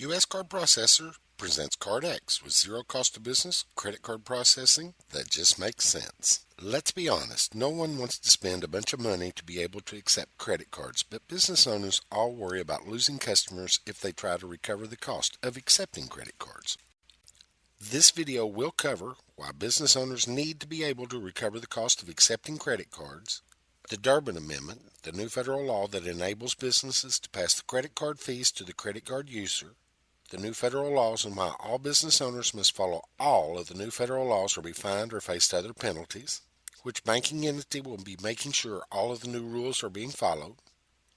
U.S. Card Processor presents CardX with zero cost of business credit card processing that just makes sense. Let's be honest, no one wants to spend a bunch of money to be able to accept credit cards, but business owners all worry about losing customers if they try to recover the cost of accepting credit cards. This video will cover why business owners need to be able to recover the cost of accepting credit cards, the Durbin Amendment, the new federal law that enables businesses to pass the credit card fees to the credit card user, the new federal laws and why all business owners must follow all of the new federal laws or be fined or face other penalties, which banking entity will be making sure all of the new rules are being followed,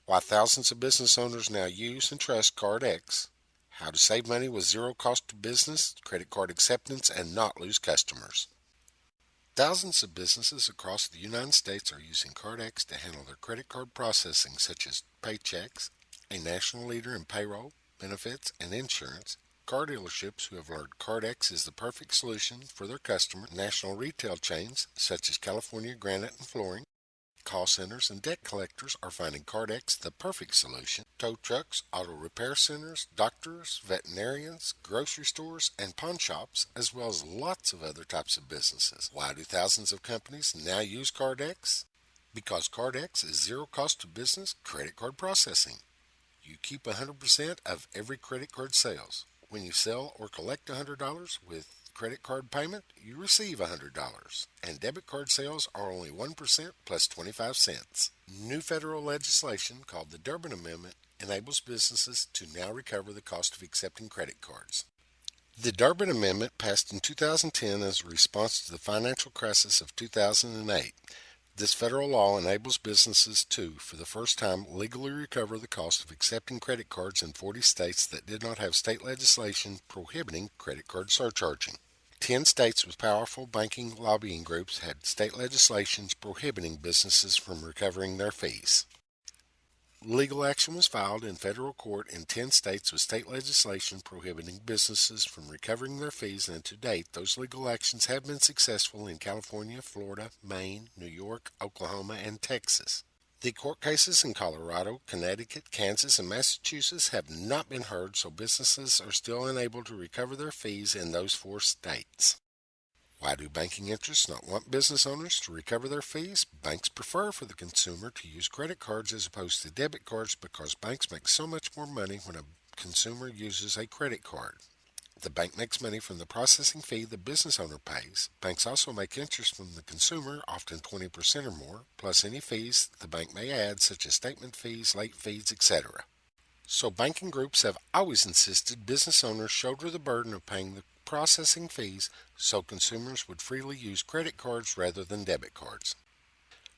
why thousands of business owners now use and trust CardX, how to save money with zero cost to business, credit card acceptance, and not lose customers. Thousands of businesses across the United States are using CardX to handle their credit card processing, such as paychecks, a national leader in payroll, benefits, and insurance, car dealerships who have learned CardX is the perfect solution for their customers, national retail chains such as California Granite and Flooring, call centers and debt collectors are finding CardX the perfect solution, tow trucks, auto repair centers, doctors, veterinarians, grocery stores, and pawn shops, as well as lots of other types of businesses. Why do thousands of companies now use CardX? Because CardX is zero cost to business credit card processing. You keep 100% of every credit card sales. When you sell or collect $100 with credit card payment, you receive $100. And debit card sales are only 1% plus 25 cents. New federal legislation called the Durbin Amendment enables businesses to now recover the cost of accepting credit cards. The Durbin Amendment passed in 2010 as a response to the financial crisis of 2008. This federal law enables businesses to, for the first time, legally recover the cost of accepting credit cards in 40 states that did not have state legislation prohibiting credit card surcharging. 10 states with powerful banking lobbying groups had state legislations prohibiting businesses from recovering their fees. Legal action was filed in federal court in 10 states with state legislation prohibiting businesses from recovering their fees, and to date, those legal actions have been successful in California, Florida, Maine, New York, Oklahoma, and Texas. The court cases in Colorado, Connecticut, Kansas, and Massachusetts have not been heard, so businesses are still unable to recover their fees in those 4 states. Why do banking interests not want business owners to recover their fees? Banks prefer for the consumer to use credit cards as opposed to debit cards because banks make so much more money when a consumer uses a credit card. The bank makes money from the processing fee the business owner pays. Banks also make interest from the consumer, often 20% or more, plus any fees the bank may add, such as statement fees, late fees, etc. So banking groups have always insisted business owners shoulder the burden of paying the processing fees so consumers would freely use credit cards rather than debit cards.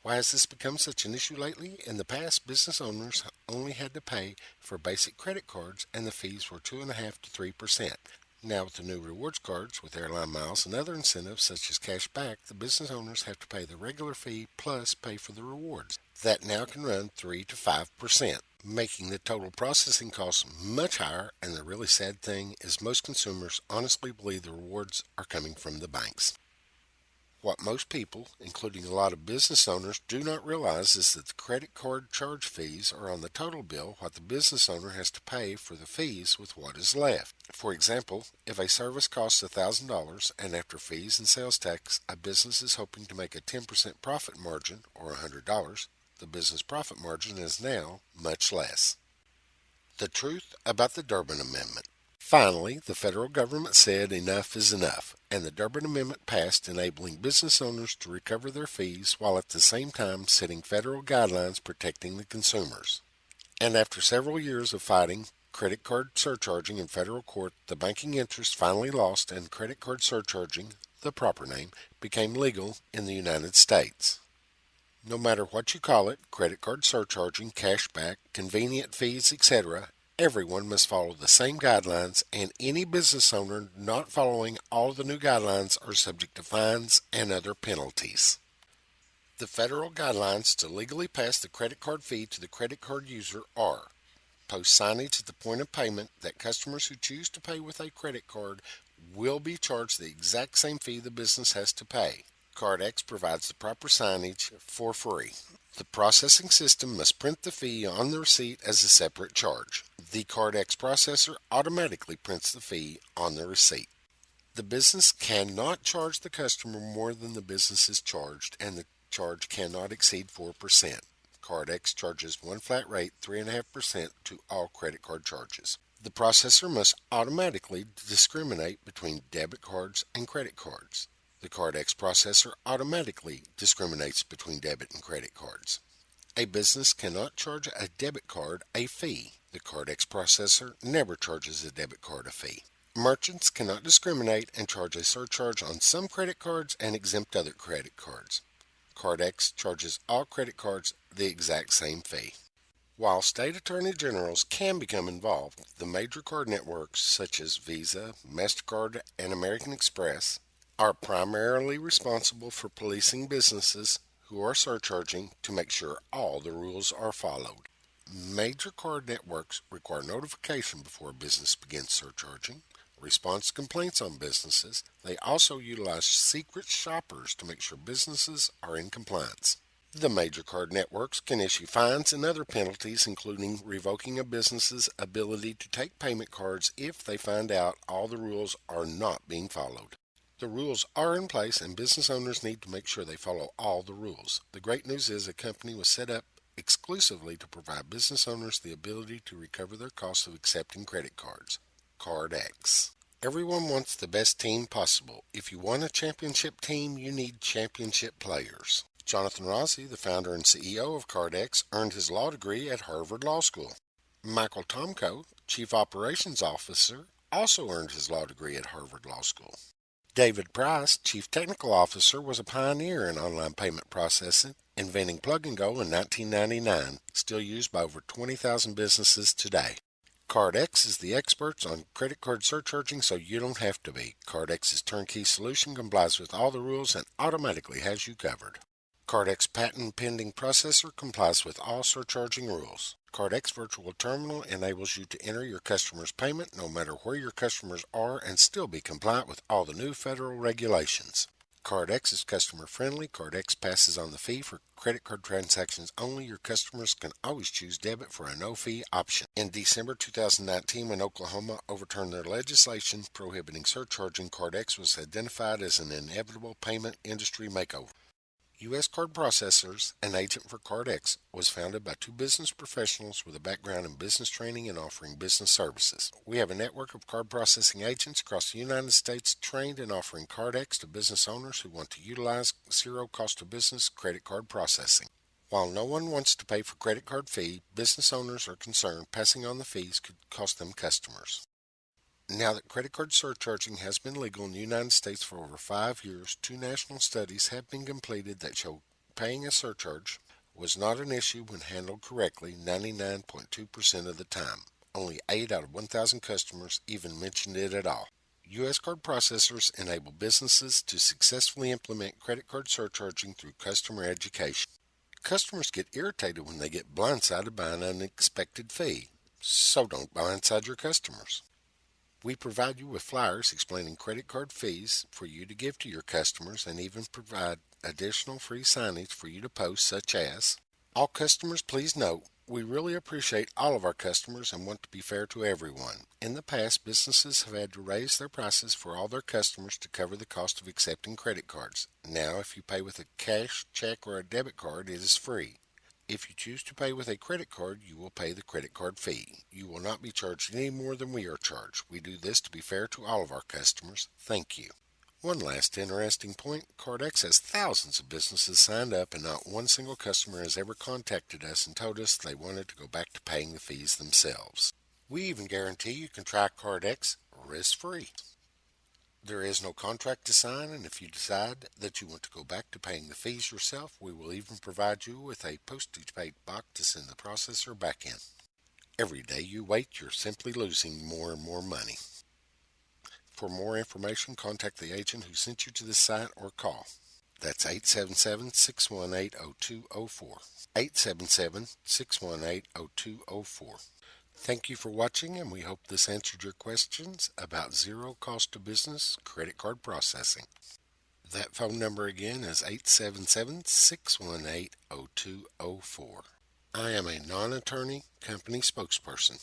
Why has this become such an issue lately? In the past, business owners only had to pay for basic credit cards and the fees were 2.5 to 3%. Now with the new rewards cards with airline miles and other incentives such as cash back, the business owners have to pay the regular fee plus pay for the rewards. That now can run 3 to 5%, making the total processing costs much higher, and the really sad thing is most consumers honestly believe the rewards are coming from the banks. What most people, including a lot of business owners, do not realize is that the credit card charge fees are on the total bill what the business owner has to pay for the fees with what is left. For example, if a service costs $1,000 and after fees and sales tax a business is hoping to make a 10% profit margin, or $100, the business profit margin is now much less. The truth about the Durbin Amendment. Finally, the federal government said enough is enough, and the Durbin Amendment passed, enabling business owners to recover their fees while at the same time setting federal guidelines protecting the consumers. And after several years of fighting credit card surcharging in federal court, the banking interest finally lost and credit card surcharging, the proper name, became legal in the United States. No matter what you call it, credit card surcharging, cashback, convenient fees, etc., everyone must follow the same guidelines, and any business owner not following all of the new guidelines are subject to fines and other penalties. The federal guidelines to legally pass the credit card fee to the credit card user are: post signage at the point of payment that customers who choose to pay with a credit card will be charged the exact same fee the business has to pay. CardX provides the proper signage for free. The processing system must print the fee on the receipt as a separate charge. The CardX processor automatically prints the fee on the receipt. The business cannot charge the customer more than the business is charged, and the charge cannot exceed 4%. CardX charges one flat rate, 3.5% to all credit card charges. The processor must automatically discriminate between debit cards and credit cards. The CardX processor automatically discriminates between debit and credit cards. A business cannot charge a debit card a fee. The CardX processor never charges a debit card a fee. Merchants cannot discriminate and charge a surcharge on some credit cards and exempt other credit cards. CardX charges all credit cards the exact same fee. While state attorney generals can become involved, the major card networks such as Visa, MasterCard, and American Express are primarily responsible for policing businesses who are surcharging to make sure all the rules are followed. Major card networks require notification before a business begins surcharging. Response to complaints on businesses. They also utilize secret shoppers to make sure businesses are in compliance. The major card networks can issue fines and other penalties, including revoking a business's ability to take payment cards if they find out all the rules are not being followed. The rules are in place and business owners need to make sure they follow all the rules. The great news is a company was set up exclusively to provide business owners the ability to recover their costs of accepting credit cards. CardX. Everyone wants the best team possible. If you want a championship team, you need championship players. Jonathan Rossi, the founder and CEO of CardX, earned his law degree at Harvard Law School. Michael Tomko, Chief Operations Officer, also earned his law degree at Harvard Law School. David Price, Chief Technical Officer, was a pioneer in online payment processing, inventing Plug and Go in 1999, still used by over 20,000 businesses today. CardX is the experts on credit card surcharging, so you don't have to be. CardX's turnkey solution complies with all the rules and automatically has you covered. CardX patent pending processor complies with all surcharging rules. CardX Virtual Terminal enables you to enter your customer's payment no matter where your customers are and still be compliant with all the new federal regulations. CardX is customer friendly. CardX passes on the fee for credit card transactions only. Your customers can always choose debit for a no-fee option. In December 2019, when Oklahoma overturned their legislation prohibiting surcharging, CardX was identified as an inevitable payment industry makeover. U.S. Card Processors, an agent for CardX, was founded by two business professionals with a background in business training and offering business services. We have a network of card processing agents across the United States trained in offering CardX to business owners who want to utilize zero cost of business credit card processing. While no one wants to pay for credit card fee, business owners are concerned passing on the fees could cost them customers. Now that credit card surcharging has been legal in the United States for over 5 years, two national studies have been completed that show paying a surcharge was not an issue when handled correctly 99.2% of the time. Only 8 out of 1,000 customers even mentioned it at all. U.S. card processors enable businesses to successfully implement credit card surcharging through customer education. Customers get irritated when they get blindsided by an unexpected fee, so don't blindside your customers. We provide you with flyers explaining credit card fees for you to give to your customers and even provide additional free signage for you to post, such as, "All customers, please note, we really appreciate all of our customers and want to be fair to everyone. In the past, businesses have had to raise their prices for all their customers to cover the cost of accepting credit cards. Now, if you pay with a cash, check, or a debit card, it is free. If you choose to pay with a credit card, you will pay the credit card fee. You will not be charged any more than we are charged. We do this to be fair to all of our customers. Thank you." One last interesting point, CardX has thousands of businesses signed up and not one single customer has ever contacted us and told us they wanted to go back to paying the fees themselves. We even guarantee you can try CardX risk-free. There is no contract to sign, and if you decide that you want to go back to paying the fees yourself, we will even provide you with a postage-paid box to send the processor back in. Every day you wait, you're simply losing more and more money. For more information, contact the agent who sent you to the site or call. That's 877-618-0204. 877-618-0204. Thank you for watching, and we hope this answered your questions about zero cost of business credit card processing. That phone number again is 877-618-0204. I am a non-attorney company spokesperson.